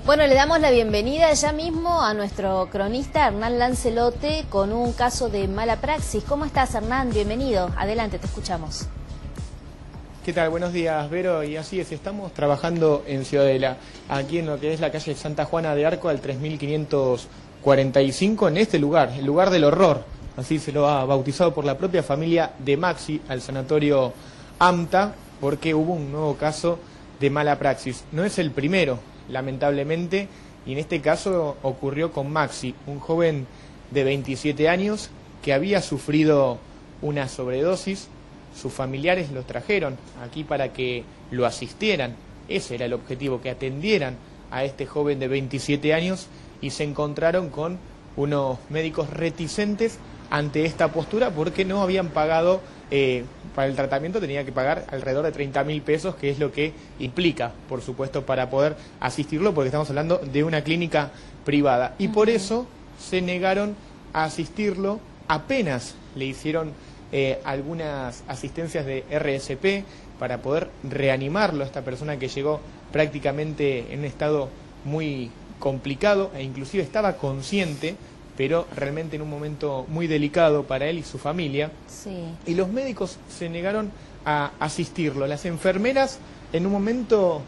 Bueno, le damos la bienvenida ya mismo a nuestro cronista Hernán Lancelote con un caso de mala praxis. ¿Cómo estás, Hernán? Bienvenido. Adelante, te escuchamos. ¿Qué tal? Buenos días, Vero. Y así es, estamos trabajando en Ciudadela, aquí en lo que es la calle Santa Juana de Arco, al 3545, en este lugar, el lugar del horror. Así se lo ha bautizado por la propia familia de Maxi al sanatorio AMTA, porque hubo un nuevo caso de mala praxis. No es el primero, lamentablemente, y en este caso ocurrió con Maxi, un joven de 27 años que había sufrido una sobredosis. Sus familiares lo trajeron aquí para que lo asistieran. Ese era el objetivo, que atendieran a este joven de 27 años, y se encontraron con unos médicos reticentes ante esta postura porque no habían pagado para el tratamiento. Tenía que pagar alrededor de 30.000 pesos, que es lo que implica, por supuesto, para poder asistirlo, porque estamos hablando de una clínica privada. Y por eso se negaron a asistirlo. Apenas le hicieron algunas asistencias de RSP para poder reanimarlo a esta persona que llegó prácticamente en un estado muy complicado, e inclusive estaba consciente, pero realmente en un momento muy delicado para él y su familia. Sí. Y los médicos se negaron a asistirlo. Las enfermeras en un momento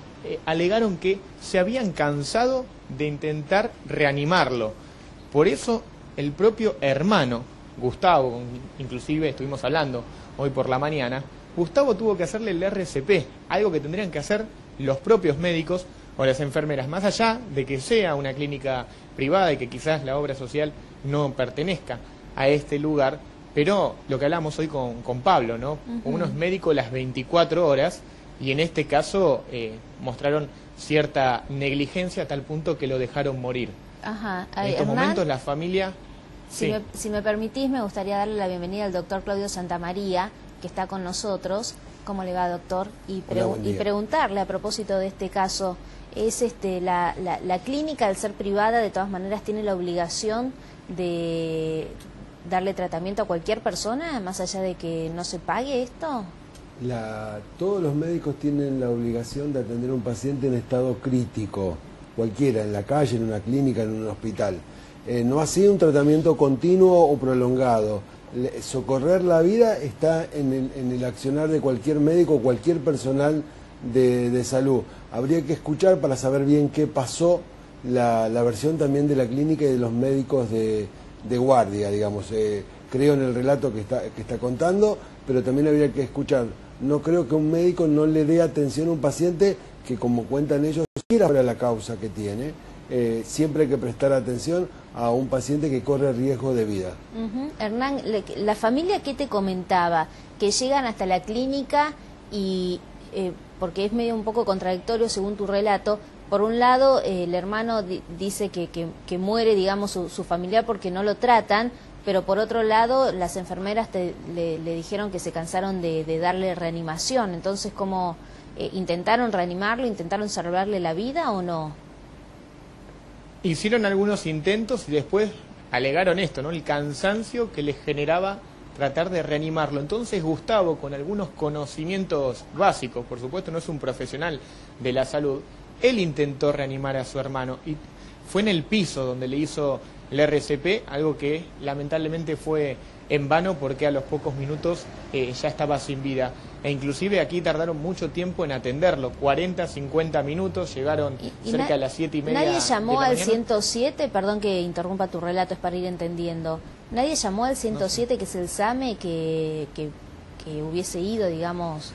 alegaron que se habían cansado de intentar reanimarlo. Por eso el propio hermano, Gustavo, inclusive estuvimos hablando hoy por la mañana, Gustavo tuvo que hacerle el RCP, algo que tendrían que hacer los propios médicos o las enfermeras, más allá de que sea una clínica privada y que quizás la obra social no pertenezca a este lugar. Pero lo que hablamos hoy con Pablo, ¿no? Uno es médico las 24 horas y en este caso mostraron cierta negligencia a tal punto que lo dejaron morir. Ajá. En estos momentos la familia... Si me permitís, me gustaría darle la bienvenida al doctor Claudio Santamaría, que está con nosotros. ¿Cómo le va, doctor? Y preguntarle a propósito de este caso, es la clínica, al ser privada, de todas maneras tiene la obligación de darle tratamiento a cualquier persona, más allá de que no se pague esto. Todos los médicos tienen la obligación de atender a un paciente en estado crítico, cualquiera, en la calle, en una clínica, en un hospital. No ha sido un tratamiento continuo o prolongado. Socorrer la vida está en el accionar de cualquier médico o cualquier personal de salud. Habría que escuchar para saber bien qué pasó, la versión también de la clínica y de los médicos de guardia, digamos. Creo en el relato que está contando, pero también habría que escuchar. No creo que un médico no le dé atención a un paciente que, como cuentan ellos, quiera saber la causa que tiene. Siempre hay que prestar atención a un paciente que corre riesgo de vida. Hernán, la familia, ¿qué te comentaba? Que llegan hasta la clínica y, porque es medio un poco contradictorio según tu relato, por un lado el hermano dice que muere, digamos, su familiar porque no lo tratan, pero por otro lado las enfermeras le dijeron que se cansaron de darle reanimación. Entonces, ¿cómo intentaron reanimarlo, intentaron salvarle la vida o no? Hicieron algunos intentos y después alegaron esto, ¿no? El cansancio que les generaba tratar de reanimarlo. Entonces Gustavo, con algunos conocimientos básicos, por supuesto no es un profesional de la salud, él intentó reanimar a su hermano y fue en el piso donde le hizo el RCP, algo que lamentablemente fue en vano porque a los pocos minutos ya estaba sin vida. E inclusive aquí tardaron mucho tiempo en atenderlo, 40, 50 minutos, llegaron cerca a las 7:30 ¿Nadie llamó de la al mañana? 107? Perdón que interrumpa tu relato, es para ir entendiendo. ¿Nadie llamó al 107, que es el SAME, que hubiese ido, digamos,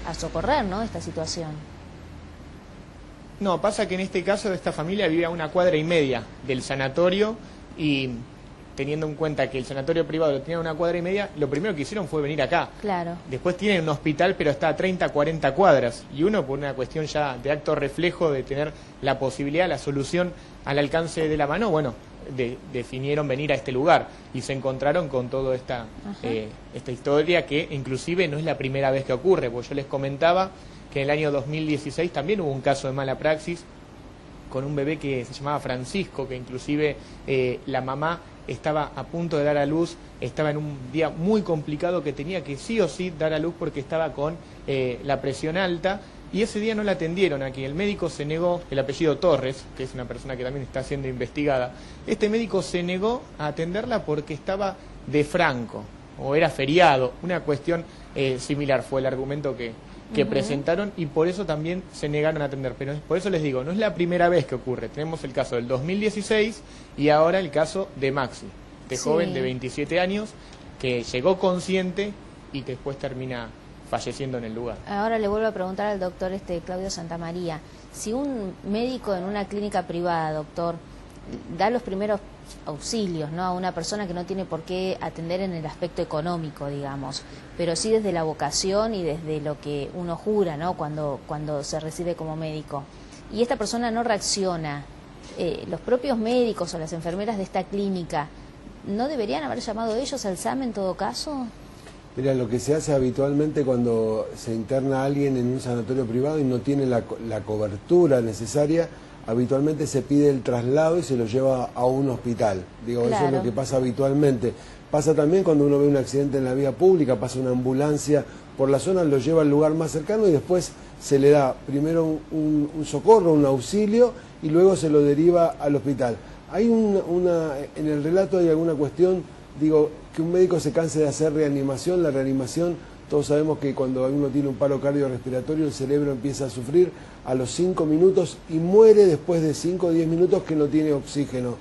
a socorrer, ¿no?, esta situación? No, pasa que en este caso esta familia vive a 1,5 cuadras del sanatorio, y teniendo en cuenta que el sanatorio privado lo tenía a 1,5 cuadras, lo primero que hicieron fue venir acá. Claro. Después tienen un hospital, pero está a 30, 40 cuadras. Y uno, por una cuestión ya de acto reflejo de tener la posibilidad, la solución al alcance de la mano, bueno, definieron venir a este lugar y se encontraron con toda esta historia, que inclusive no es la primera vez que ocurre, porque yo les comentaba que en el año 2016 también hubo un caso de mala praxis con un bebé que se llamaba Francisco, que inclusive la mamá estaba a punto de dar a luz, estaba en un día muy complicado que tenía que sí o sí dar a luz porque estaba con la presión alta, y ese día no la atendieron aquí. El médico se negó, el apellido Torres, que es una persona que también está siendo investigada, este médico se negó a atenderla porque estaba de franco, o era feriado, una cuestión similar fue el argumento que presentaron, y por eso también se negaron a atender. Pero por eso les digo, no es la primera vez que ocurre. Tenemos el caso del 2016 y ahora el caso de Maxi, este joven de 27 años que llegó consciente y que después termina falleciendo en el lugar. Ahora le vuelvo a preguntar al doctor Claudio Santamaría, si un médico en una clínica privada, doctor, da los primeros auxilios, ¿no?, a una persona que no tiene por qué atender en el aspecto económico, digamos, pero sí desde la vocación y desde lo que uno jura, ¿no?, cuando se recibe como médico, y esta persona no reacciona, los propios médicos o las enfermeras de esta clínica, ¿no deberían haber llamado ellos al SAME en todo caso? Mira, lo que se hace habitualmente cuando se interna a alguien en un sanatorio privado y no tiene la cobertura necesaria, habitualmente se pide el traslado y se lo lleva a un hospital. Digo, claro. Eso es lo que pasa habitualmente. Pasa también cuando uno ve un accidente en la vía pública, pasa una ambulancia por la zona, lo lleva al lugar más cercano y después se le da primero un socorro, un auxilio, y luego se lo deriva al hospital. Hay en el relato hay alguna cuestión, digo, que un médico se canse de hacer reanimación. La reanimación, todos sabemos que cuando uno tiene un paro cardiorrespiratorio el cerebro empieza a sufrir a los 5 minutos y muere después de 5 o 10 minutos que no tiene oxígeno.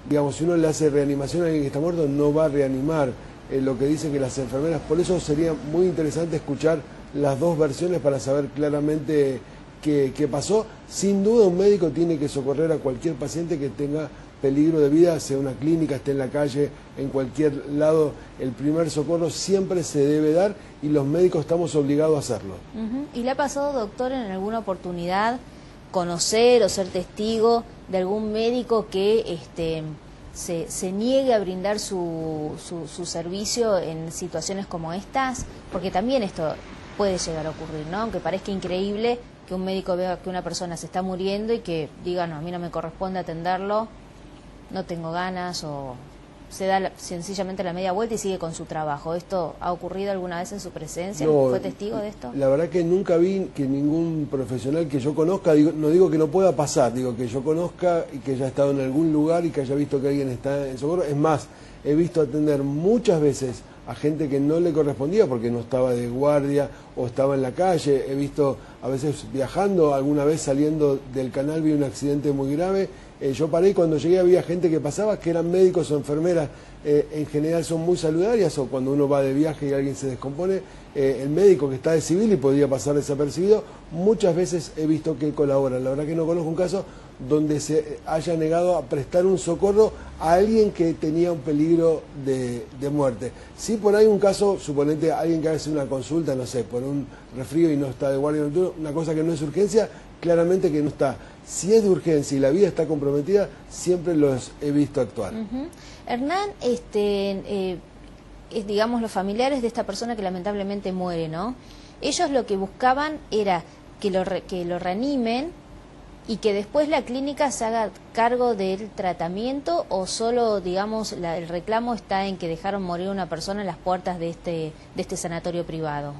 Digamos, si uno le hace reanimación a alguien que está muerto, no va a reanimar. Lo que dicen que las enfermeras, por eso sería muy interesante escuchar las dos versiones para saber claramente qué pasó. Sin duda un médico tiene que socorrer a cualquier paciente que tenga peligro de vida, sea una clínica, esté en la calle, en cualquier lado. El primer socorro siempre se debe dar y los médicos estamos obligados a hacerlo. ¿Y le ha pasado, doctor, en alguna oportunidad conocer o ser testigo de algún médico que se niegue a brindar su servicio en situaciones como estas? Porque también esto puede llegar a ocurrir, ¿no? Aunque parezca increíble que un médico vea que una persona se está muriendo y que diga, no, a mí no me corresponde atenderlo, no tengo ganas, o se da sencillamente la media vuelta y sigue con su trabajo. ¿Esto ha ocurrido alguna vez en su presencia? No, ¿Fue testigo de esto? La verdad que nunca vi que ningún profesional que yo conozca, no digo que no pueda pasar, digo que yo conozca y que haya estado en algún lugar y que haya visto que alguien está en socorro. Es más, he visto atender muchas veces a gente que no le correspondía porque no estaba de guardia o estaba en la calle. He visto a veces viajando, alguna vez saliendo del canal vi un accidente muy grave. Yo paré y cuando llegué había gente que pasaba que eran médicos o enfermeras, en general son muy solidarias, o cuando uno va de viaje y alguien se descompone, el médico que está de civil y podía pasar desapercibido, muchas veces he visto que colaboran. La verdad que no conozco un caso donde se haya negado a prestar un socorro a alguien que tenía un peligro de muerte. Sí, por ahí un caso, suponete alguien que hace una consulta, no sé, por un resfrío y no está de guardia nocturno, una cosa que no es urgencia, claramente que no está. Si es de urgencia y la vida está comprometida, siempre los he visto actuar. Hernán, digamos, los familiares de esta persona que lamentablemente muere, ¿no? Ellos lo que buscaban era que lo reanimen y que después la clínica se haga cargo del tratamiento, o solo, digamos, el reclamo está en que dejaron morir a una persona en las puertas de este sanatorio privado.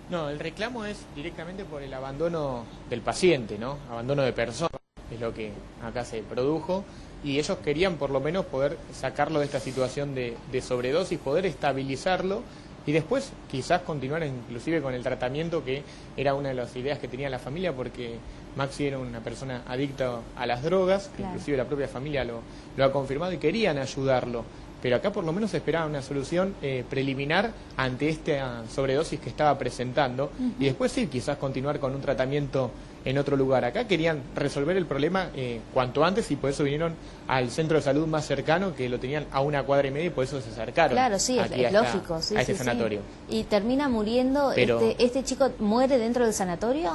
No, el reclamo es directamente por el abandono del paciente, ¿no? Abandono de persona, es lo que acá se produjo, y ellos querían por lo menos poder sacarlo de esta situación de sobredosis, poder estabilizarlo y después quizás continuar inclusive con el tratamiento, que era una de las ideas que tenía la familia, porque Maxi era una persona adicta a las drogas, que claro, inclusive la propia familia lo ha confirmado, y querían ayudarlo. Pero acá por lo menos se esperaba una solución preliminar ante esta sobredosis que estaba presentando, y después sí, quizás continuar con un tratamiento en otro lugar. Acá querían resolver el problema cuanto antes, y por eso vinieron al centro de salud más cercano, que lo tenían a 1,5 cuadras, y por eso se acercaron. Claro, sí, es lógico. Sí, a este sanatorio. Sí. ¿Y termina muriendo? Pero, ¿este chico muere dentro del sanatorio?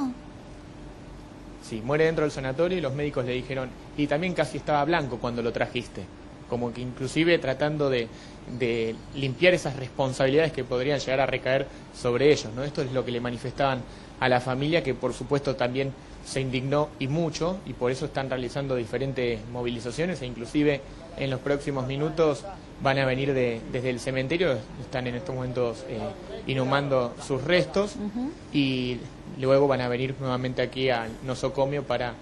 Sí, muere dentro del sanatorio, y los médicos le dijeron, y también casi estaba blanco cuando lo trajiste. Como que inclusive tratando de limpiar esas responsabilidades que podrían llegar a recaer sobre ellos, ¿no? Esto es lo que le manifestaban a la familia, que por supuesto también se indignó y mucho, y por eso están realizando diferentes movilizaciones, e inclusive en los próximos minutos van a venir desde el cementerio, están en estos momentos inhumando sus restos y luego van a venir nuevamente aquí al nosocomio para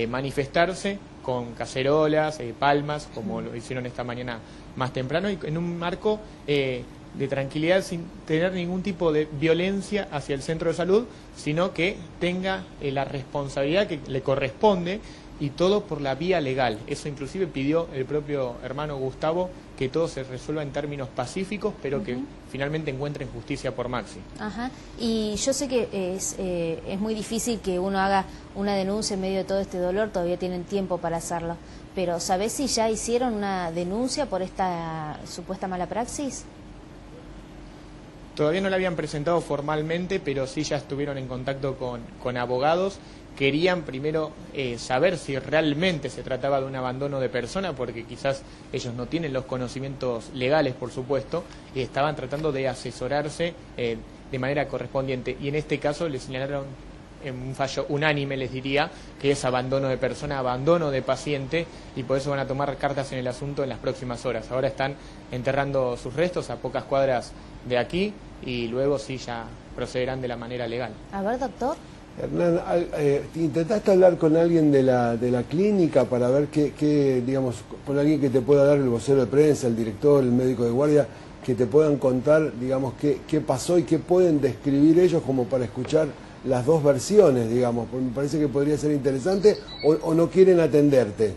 manifestarse con cacerolas, palmas, como lo hicieron esta mañana más temprano, y en un marco de tranquilidad, sin tener ningún tipo de violencia hacia el centro de salud, sino que tenga la responsabilidad que le corresponde, y todo por la vía legal. Eso inclusive pidió el propio hermano Gustavo, que todo se resuelva en términos pacíficos, pero que finalmente encuentren justicia por Maxi. Ajá. Y yo sé que es muy difícil que uno haga una denuncia en medio de todo este dolor, todavía tienen tiempo para hacerlo, pero ¿sabés si ya hicieron una denuncia por esta supuesta mala praxis? Todavía no la habían presentado formalmente, pero sí ya estuvieron en contacto con abogados. Querían primero saber si realmente se trataba de un abandono de persona, porque quizás ellos no tienen los conocimientos legales, por supuesto, y estaban tratando de asesorarse de manera correspondiente. Y en este caso les señalaron, en un fallo unánime les diría, que es abandono de persona, abandono de paciente, y por eso van a tomar cartas en el asunto en las próximas horas. Ahora están enterrando sus restos a pocas cuadras de aquí, y luego sí ya procederán de la manera legal. A ver, doctor. Hernán, ¿intentaste hablar con alguien de la clínica para ver qué, digamos, con alguien que te pueda dar el vocero de prensa, el director, el médico de guardia, que te puedan contar, digamos, qué pasó y qué pueden describir ellos, como para escuchar las dos versiones, digamos? Porque me parece que podría ser interesante, o no quieren atenderte.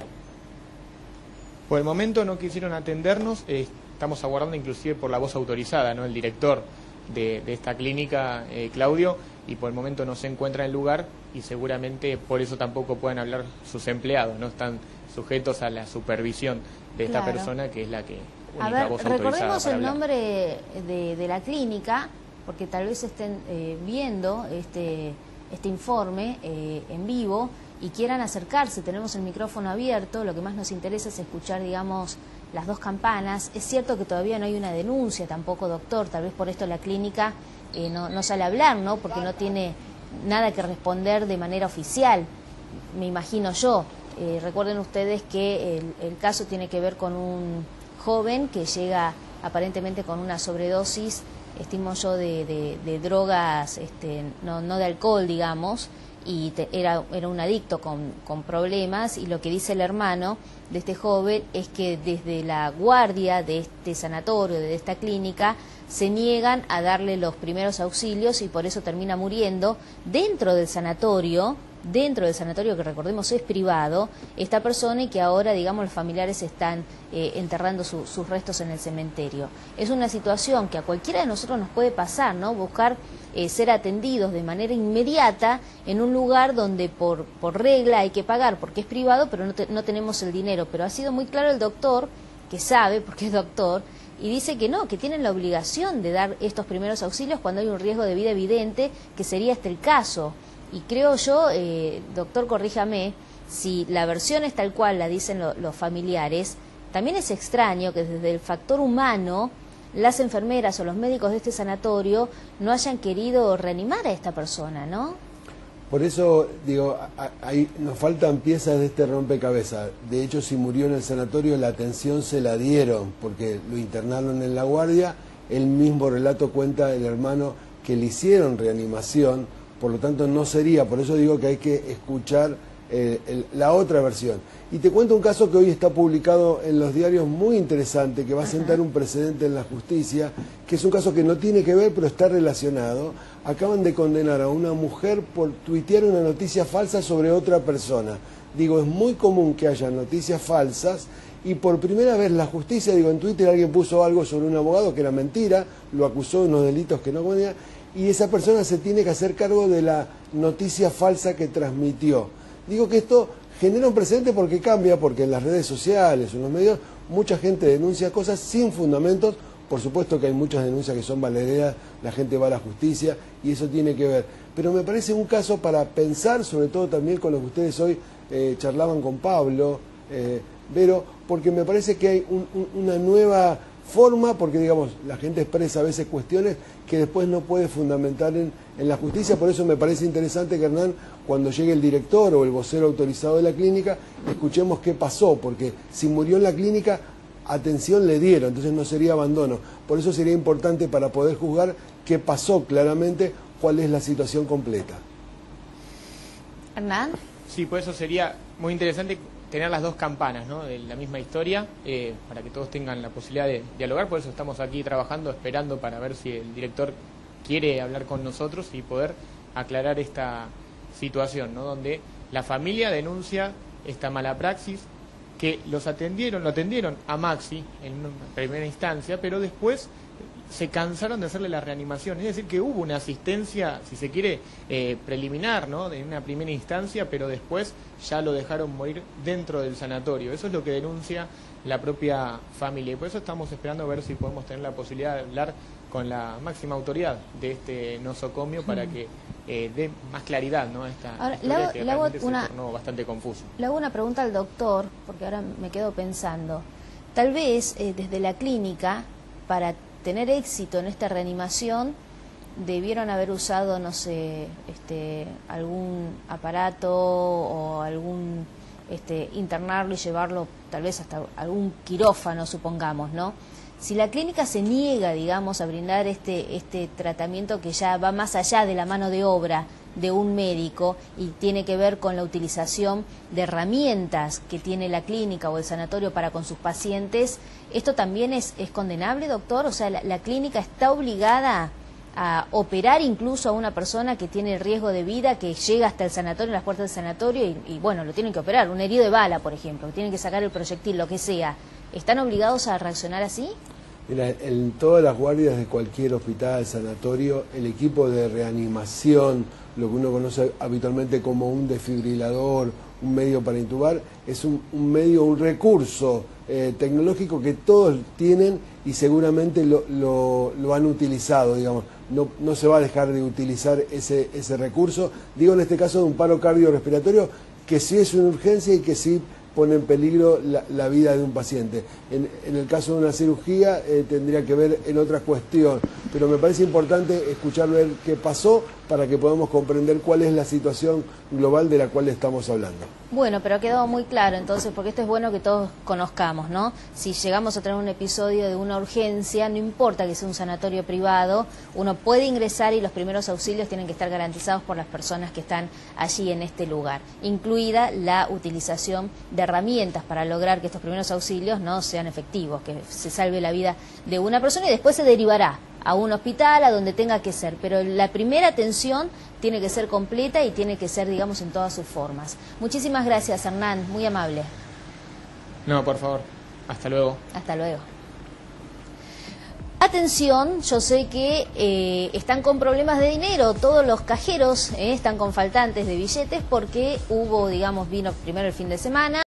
Por el momento no quisieron atendernos, estamos aguardando inclusive por la voz autorizada, ¿no? El director de esta clínica, Claudio, y por el momento no se encuentra en el lugar, y seguramente por eso tampoco pueden hablar sus empleados, no están sujetos a la supervisión de esta persona, que es la que única voz autorizada. Recordemos para el hablar. nombre de la clínica, porque tal vez estén viendo este informe en vivo y quieran acercarse. Tenemos el micrófono abierto, lo que más nos interesa es escuchar, digamos, las dos campanas. Es cierto que todavía no hay una denuncia tampoco, doctor, tal vez por esto la clínica no sale a hablar, ¿no? Porque no tiene nada que responder de manera oficial, me imagino yo. Recuerden ustedes que el caso tiene que ver con un joven que llega aparentemente con una sobredosis, estimo yo, de drogas, no de alcohol, digamos, y era un adicto con problemas, y lo que dice el hermano de este joven es que desde la guardia de este sanatorio, de esta clínica, se niegan a darle los primeros auxilios, y por eso termina muriendo dentro del sanatorio, que recordemos es privado, esta persona, y que ahora, digamos, los familiares están enterrando sus restos en el cementerio. Es una situación que a cualquiera de nosotros nos puede pasar, ¿no? Buscar ser atendidos de manera inmediata en un lugar donde por regla hay que pagar porque es privado, pero no tenemos el dinero. Pero ha sido muy claro el doctor, que sabe, porque es doctor, y dice que no, que tienen la obligación de dar estos primeros auxilios cuando hay un riesgo de vida evidente, que sería este el caso. Y creo yo, doctor, corríjame, si la versión es tal cual la dicen los familiares, también es extraño que desde el factor humano las enfermeras o los médicos de este sanatorio no hayan querido reanimar a esta persona, ¿no? Por eso, digo, ahí nos faltan piezas de este rompecabezas. De hecho, si murió en el sanatorio, la atención se la dieron, porque lo internaron en la guardia. El mismo relato cuenta el hermano que le hicieron reanimación, por lo tanto no sería. Por eso digo que hay que escuchar la otra versión. Y te cuento un caso que hoy está publicado en los diarios, muy interesante, que va a sentar un precedente en la justicia, que es un caso que no tiene que ver, pero está relacionado. Acaban de condenar a una mujer por tuitear una noticia falsa sobre otra persona. Digo, es muy común que haya noticias falsas, y por primera vez la justicia, digo, en Twitter alguien puso algo sobre un abogado que era mentira, lo acusó de unos delitos que no cometía, y esa persona se tiene que hacer cargo de la noticia falsa que transmitió. Digo que esto genera un precedente porque cambia, porque en las redes sociales, en los medios, mucha gente denuncia cosas sin fundamentos. Por supuesto que hay muchas denuncias que son valederas, la gente va a la justicia y eso tiene que ver. Pero me parece un caso para pensar, sobre todo también con lo que ustedes hoy charlaban con Pablo, Vero, porque me parece que hay una nueva forma, porque digamos, la gente expresa a veces cuestiones que después no puede fundamentar en la justicia. Por eso me parece interesante que, Hernán, cuando llegue el director o el vocero autorizado de la clínica, escuchemos qué pasó, porque si murió en la clínica, atención le dieron, entonces no sería abandono. Por eso sería importante para poder juzgar qué pasó claramente, cuál es la situación completa. Hernán. Sí, por eso sería muy interesante tener las dos campanas, ¿no?, de la misma historia, para que todos tengan la posibilidad de dialogar. Por eso estamos aquí trabajando, esperando para ver si el director quiere hablar con nosotros y poder aclarar esta situación, ¿no?, donde la familia denuncia esta mala praxis, que lo atendieron a Maxi en primera instancia, pero después se cansaron de hacerle la reanimación. Es decir, que hubo una asistencia, si se quiere, preliminar, ¿no?, de una primera instancia, pero después ya lo dejaron morir dentro del sanatorio. Eso es lo que denuncia la propia familia. Y por eso estamos esperando a ver si podemos tener la posibilidad de hablar con la máxima autoridad de este nosocomio para que dé más claridad, ¿no?, a esta Ahora, historia que realmente se tornó bastante confuso. Le hago una pregunta al doctor, porque ahora me quedo pensando. Tal vez desde la clínica, para tener éxito en esta reanimación, debieron haber usado, no sé, algún aparato o algún internarlo y llevarlo tal vez hasta algún quirófano, supongamos, ¿no? Si la clínica se niega, digamos, a brindar este tratamiento que ya va más allá de la mano de obra de un médico y tiene que ver con la utilización de herramientas que tiene la clínica o el sanatorio para con sus pacientes, ¿esto también es condenable, doctor? O sea, la clínica está obligada a operar incluso a una persona que tiene el riesgo de vida, que llega hasta el sanatorio, las puertas del sanatorio y bueno, lo tienen que operar, un herido de bala, por ejemplo, que tienen que sacar el proyectil, lo que sea. ¿Están obligados a reaccionar así? Mira, en todas las guardias de cualquier hospital, sanatorio, el equipo de reanimación, lo que uno conoce habitualmente como un desfibrilador, un medio para intubar, es un medio, un recurso tecnológico que todos tienen y seguramente lo han utilizado, digamos. No se va a dejar de utilizar ese recurso. Digo en este caso de un paro cardiorrespiratorio, que sí es una urgencia y que sí pone en peligro la vida de un paciente. En el caso de una cirugía tendría que ver en otra cuestión, pero me parece importante escuchar ver qué pasó para que podamos comprender cuál es la situación global de la cual estamos hablando. Bueno, pero ha quedado muy claro entonces, porque esto es bueno que todos conozcamos, ¿no? Si llegamos a tener un episodio de una urgencia, no importa que sea un sanatorio privado, uno puede ingresar y los primeros auxilios tienen que estar garantizados por las personas que están allí en este lugar, incluida la utilización de herramientas para lograr que estos primeros auxilios no sean efectivos, que se salve la vida de una persona y después se derivará a un hospital, a donde tenga que ser, pero la primera atención tiene que ser completa y tiene que ser, digamos, en todas sus formas. Muchísimas gracias, Hernán, muy amable. No, por favor, hasta luego. Hasta luego. Atención, yo sé que están con problemas de dinero, todos los cajeros están con faltantes de billetes porque vino primero el fin de semana.